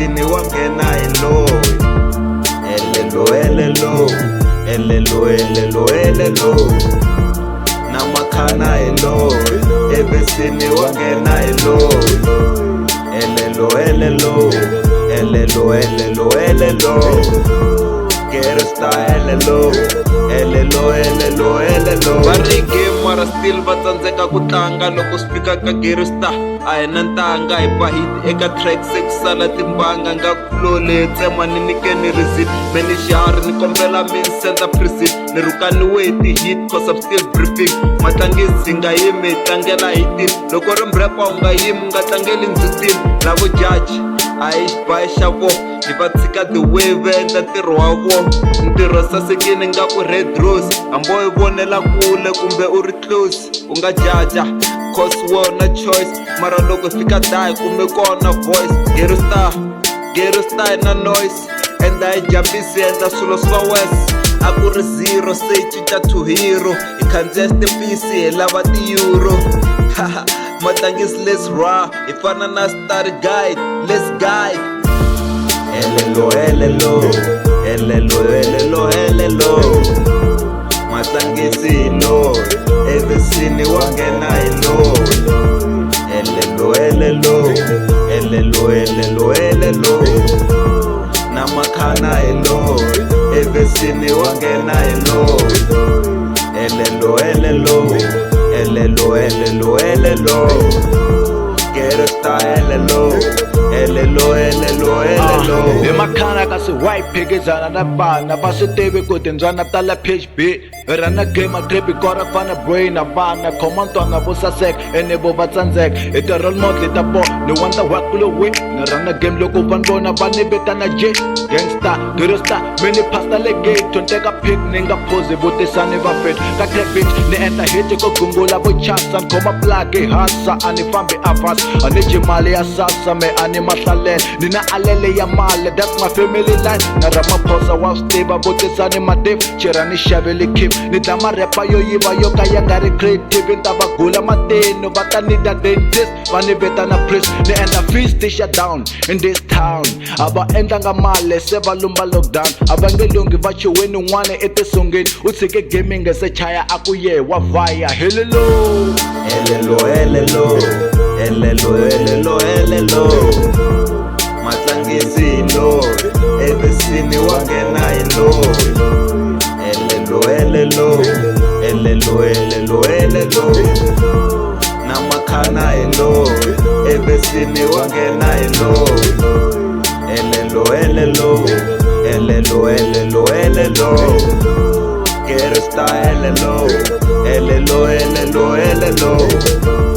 evesini wangena hello. Helello, helello, helello, helello, helello. Na Makhana hello, evesini wangena hello. Helello, helello, helello, helello, helello. Kersta helello, helello, helello, helello. Varige mara still vatsandzeka ku tlanga loko sifika ka Kersta. A hi na ntanga hi ba hit eka track se ku sala timbanga nga ku flow le tsema ni nikeni receipt. Meni xihari ni kombela mi senda precinct. Ni rukaniwe hi hit cause I'm still breathing. Matlangis nga yimi tlangela hitin. Loko ri mrepa u nga yimi nga tlangeli ndzutini. Lavo judge a hi ba xavo hi va tshika the wave endla ntirho wa vo. Ntirho sasekini nga ku red rose. Hambo hi vonela kule kumbe u ri close u nga jaja cause wona choice. Mara loko fika die kumbe kona voice. Kersta na noise and I jumpisi endla swilo swa west. A ku ri zero se hi cinca to hero. Hi khandziya stepisi hi lava ti-euro. Matlangis let's raw hi fana na star guide, let's guide. Helello, helello, helello, helello, helello. Matlangis hello, evesini wangena hello. Helello, helello, helello, helello, helello. Na Makhana hello, evesini wangena hello. Helello, helello, helello, helello, helello. Kersta helello, helello, helello, helello. Makhana kasi white phikizana na vana va swi tivi ku tindzwana ta la PHB. Rana game a creepy kora fana brain na vana khoma ntwana vo saseka ene vo va tsandzeka. Hi ti role model ta bo ni wanda wa kulo we. Ni rana game loko van vona va ni vitana J gangsta Kersta mini pasta le gate tonteka pick ni nga pose vutisani va fit ka traffic ni endla hit ko gungula vo chasa khoma plug hasa ani fambi avas ani jimali ya sasa me ani mahlalela ni na alele ya male that's my family line. Na Ramaphosa wa stiva vutisani madip chirani xavele kip ni dama repa yo yiva yo ka ya nga ri creative ta va gula matino va ta ni da dentist va ni vitana priest ni endla feast shut down in this town. Aba endla nga male se va lumba lockdown ava nge lungi va chiweni n'wana etisongeni u tshike gaming se chaya aku ye wa vaya. Helello, helello, helello, helello, helello, helello. Matlangis hello, evesini wangena hello. Helello, helello, helello, helello, helello. Na Makhana hello, evesini wangena hello. Helello, helello, helello, helello, helello. Kersta helello, helello, helello, helello.